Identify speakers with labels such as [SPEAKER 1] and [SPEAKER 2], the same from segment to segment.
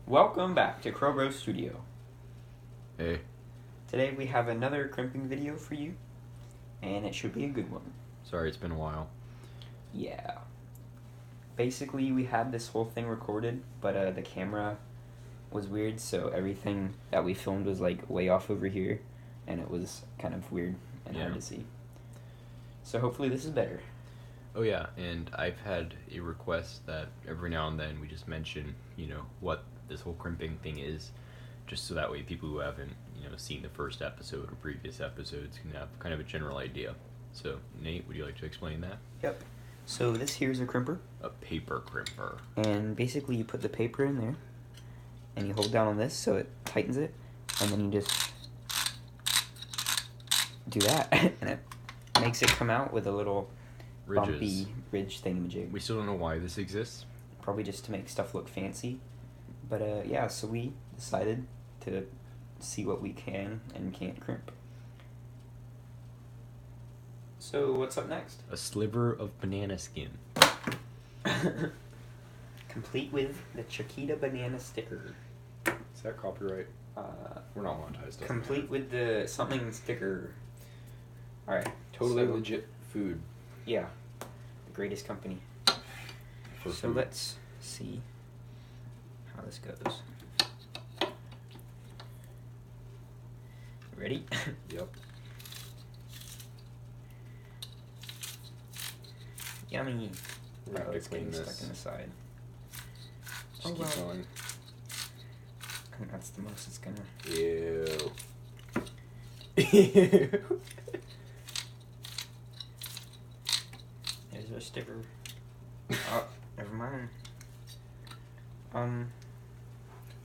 [SPEAKER 1] Welcome back to Crowbro Studio.
[SPEAKER 2] Hey.
[SPEAKER 1] Today we have another crimping video for you, and it should be a good one.
[SPEAKER 2] Sorry, it's been a while.
[SPEAKER 1] Yeah. Basically, we had this whole thing recorded, but the camera was weird, so everything that we filmed was like way off over here, and it was kind of weird and hard to see. So hopefully this is better.
[SPEAKER 2] Oh yeah, and I've had a request that every now and then we just mention, what this whole crimping thing is, just so that way people who haven't, seen the first episode or previous episodes can have kind of a general idea. So, Nate, would you like to explain that?
[SPEAKER 1] Yep. So this here's a crimper.
[SPEAKER 2] A paper crimper.
[SPEAKER 1] And basically you put the paper in there, and you hold down on this so it tightens it, and then you just do that, and it makes it come out with a little bumpy ridge thingamajig.
[SPEAKER 2] We still don't know why this exists.
[SPEAKER 1] Probably just to make stuff look fancy. But yeah, so we decided to see what we can and can't crimp. So what's up next?
[SPEAKER 2] A sliver of banana skin.
[SPEAKER 1] Complete with the Chiquita banana sticker.
[SPEAKER 2] Is that copyright? We're not monetized.
[SPEAKER 1] Complete with the something sticker. Alright.
[SPEAKER 2] Totally legit food.
[SPEAKER 1] Yeah. The greatest company.
[SPEAKER 2] For
[SPEAKER 1] so
[SPEAKER 2] food.
[SPEAKER 1] Let's see how this goes. Ready?
[SPEAKER 2] Yep.
[SPEAKER 1] Yummy.
[SPEAKER 2] We're gonna have to
[SPEAKER 1] it's
[SPEAKER 2] clean
[SPEAKER 1] getting
[SPEAKER 2] this.
[SPEAKER 1] stuck in the side.
[SPEAKER 2] Just keep going.
[SPEAKER 1] I think that's the most it's gonna.
[SPEAKER 2] Ew.
[SPEAKER 1] There's our sticker. Oh, never mind.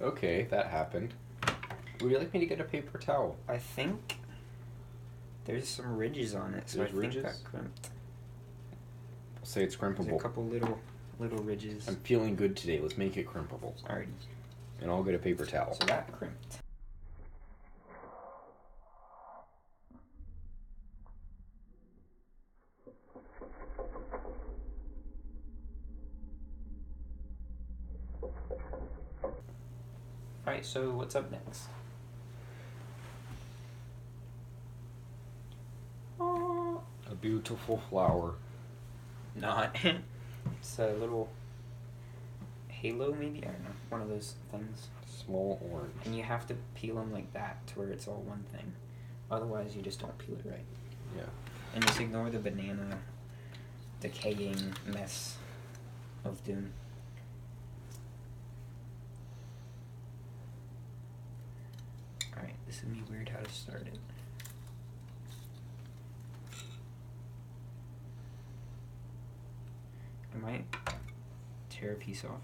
[SPEAKER 2] Okay, that happened. Would you like me to get a paper towel?
[SPEAKER 1] I think there's some ridges on it, so
[SPEAKER 2] There's
[SPEAKER 1] I think
[SPEAKER 2] ridges?
[SPEAKER 1] that crimped.
[SPEAKER 2] I'll say it's crimpable.
[SPEAKER 1] There's a couple little ridges.
[SPEAKER 2] I'm feeling good today. Let's make it crimpable.
[SPEAKER 1] Alrighty.
[SPEAKER 2] And I'll get a paper towel.
[SPEAKER 1] So that crimped. Alright, so what's up next?
[SPEAKER 2] A beautiful flower.
[SPEAKER 1] Not. It's a little halo, maybe? I don't know. One of those things.
[SPEAKER 2] Small orange.
[SPEAKER 1] And you have to peel them like that to where it's all one thing. Otherwise, you just don't peel it right.
[SPEAKER 2] Yeah.
[SPEAKER 1] And just ignore the banana decaying mess of doom. Alright, this would be weird how to start it. I might tear a piece off.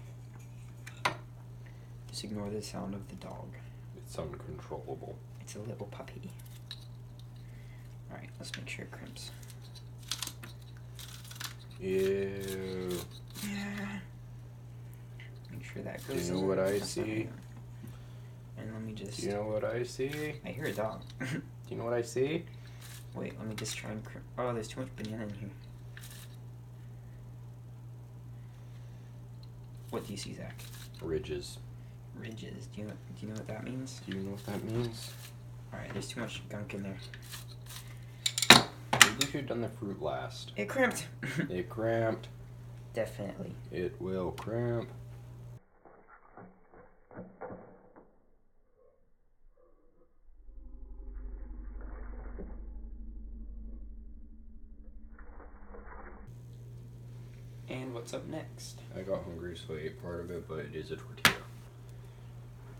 [SPEAKER 1] Just ignore the sound of the dog.
[SPEAKER 2] It's uncontrollable.
[SPEAKER 1] It's a little puppy. Alright, let's make sure it crimps.
[SPEAKER 2] Ew.
[SPEAKER 1] Yeah. Make sure that goes.
[SPEAKER 2] Do you know what I see?
[SPEAKER 1] And let me just.
[SPEAKER 2] Do you know what I see?
[SPEAKER 1] I hear a dog.
[SPEAKER 2] Do you know what I see?
[SPEAKER 1] Wait, let me just try and crimp. Oh, there's too much banana in here. What do you see, Zach?
[SPEAKER 2] Ridges.
[SPEAKER 1] Ridges. Do you know what that means?
[SPEAKER 2] Do you know what that means?
[SPEAKER 1] Alright, there's too much gunk in there.
[SPEAKER 2] Maybe we should have done the fruit last.
[SPEAKER 1] It crimped.
[SPEAKER 2] It cramped.
[SPEAKER 1] Definitely.
[SPEAKER 2] It will cramp.
[SPEAKER 1] And what's up next?
[SPEAKER 2] I got hungry, so I ate part of it, but it is a tortilla.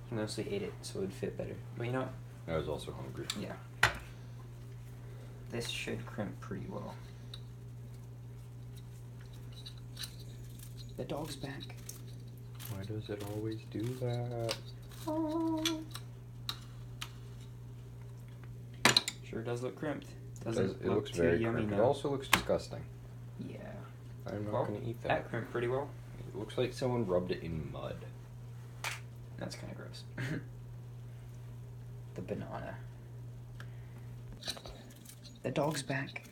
[SPEAKER 1] He mostly ate it, so it would fit better. But you know what?
[SPEAKER 2] I was also hungry.
[SPEAKER 1] Yeah. This should crimp pretty well. The dog's back.
[SPEAKER 2] Why does it always do that?
[SPEAKER 1] Oh. Sure does look crimped.
[SPEAKER 2] It looks very
[SPEAKER 1] yummy
[SPEAKER 2] crimped. It
[SPEAKER 1] now.
[SPEAKER 2] also looks disgusting.
[SPEAKER 1] Yeah.
[SPEAKER 2] I'm not going to eat that.
[SPEAKER 1] That crimped pretty well.
[SPEAKER 2] It looks like someone rubbed it in mud.
[SPEAKER 1] That's kind of gross. The banana. The dog's back.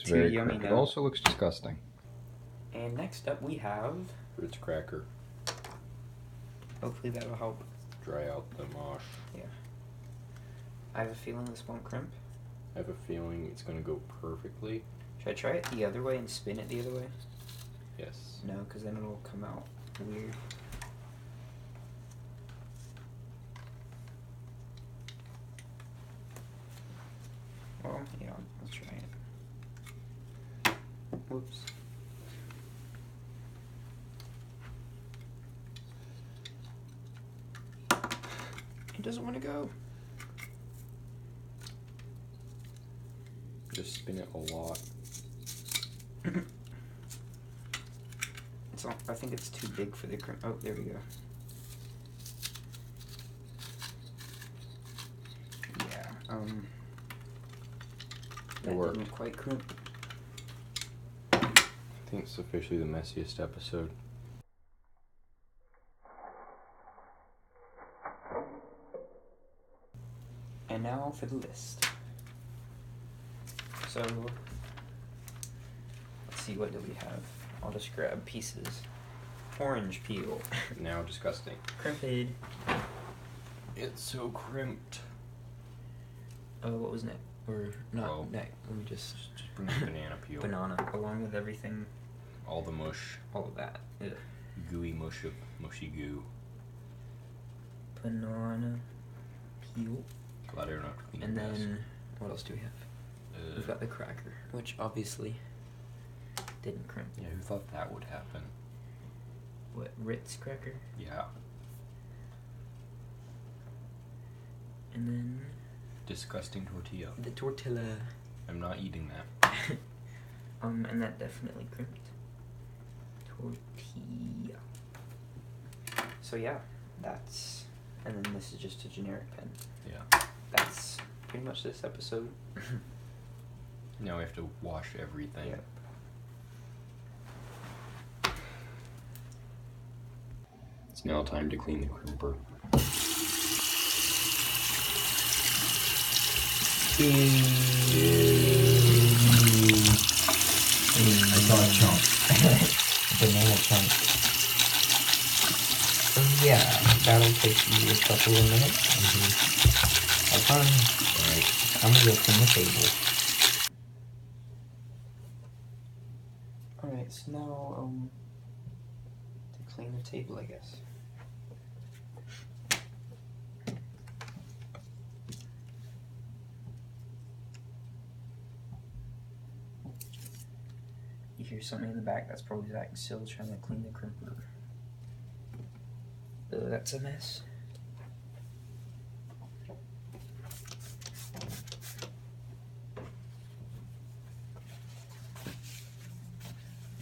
[SPEAKER 1] too
[SPEAKER 3] very
[SPEAKER 1] yummy
[SPEAKER 3] crimp.
[SPEAKER 1] now.
[SPEAKER 3] It also looks disgusting.
[SPEAKER 1] And next up we have,
[SPEAKER 3] Ritz cracker.
[SPEAKER 1] hopefully that'll help.
[SPEAKER 3] Dry out the mosh.
[SPEAKER 1] Yeah. I have a feeling this won't crimp.
[SPEAKER 3] I have a feeling it's gonna go perfectly.
[SPEAKER 1] Should I try it the other way and spin it the other way?
[SPEAKER 3] Yes.
[SPEAKER 1] No, because then it'll come out weird. Well, yeah, let's try it. Whoops. It doesn't want to go.
[SPEAKER 3] Just spin it a lot.
[SPEAKER 1] It's all, I think it's too big for the crimp. Oh, there we go. Yeah, that
[SPEAKER 3] worked.
[SPEAKER 1] didn't quite crimp.
[SPEAKER 3] I think it's officially the messiest episode.
[SPEAKER 1] And now for the list. So, let's see, what do we have? I'll just grab pieces. Orange peel.
[SPEAKER 3] Now disgusting.
[SPEAKER 1] Crimped.
[SPEAKER 3] It's so crimped.
[SPEAKER 1] What was next? Or not
[SPEAKER 3] Oh.
[SPEAKER 1] next. Let me just
[SPEAKER 3] bring the banana peel.
[SPEAKER 1] banana, along with everything,
[SPEAKER 3] All the mush.
[SPEAKER 1] all of that. Ugh.
[SPEAKER 3] Gooey mush of mushy goo.
[SPEAKER 1] Banana peel.
[SPEAKER 3] Glad I don't have to clean
[SPEAKER 1] And
[SPEAKER 3] the mess.
[SPEAKER 1] then, what else do we have? We've got the cracker, which obviously didn't crimp.
[SPEAKER 3] Yeah, who thought that would happen?
[SPEAKER 1] What, Ritz cracker?
[SPEAKER 3] Yeah.
[SPEAKER 1] And then
[SPEAKER 3] Disgusting tortilla.
[SPEAKER 1] the tortilla.
[SPEAKER 3] I'm not eating that.
[SPEAKER 1] And that definitely crimped. Tortilla. So yeah, that's, and then this is just a generic pen.
[SPEAKER 3] Yeah.
[SPEAKER 1] That's pretty much this episode.
[SPEAKER 3] Now we have to wash everything.
[SPEAKER 1] Yep.
[SPEAKER 3] It's now time to clean the crimper.
[SPEAKER 1] I saw a chunk. Banana chunk. So yeah, that'll take you a couple of minutes. Have fun.
[SPEAKER 3] Alright.
[SPEAKER 1] I'm gonna go clean the table. Alright, so now, to clean the table, I guess. You hear something in the back, that's probably Zach still trying to clean the crimper. That's a mess.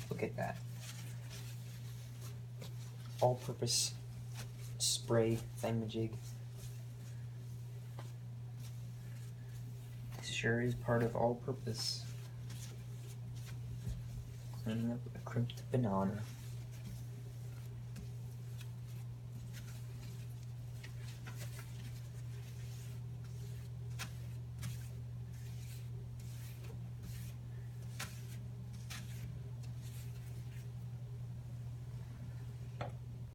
[SPEAKER 1] Look at that. All-purpose spray thingamajig. This sure is part of all-purpose. Cleaning up a crimped banana.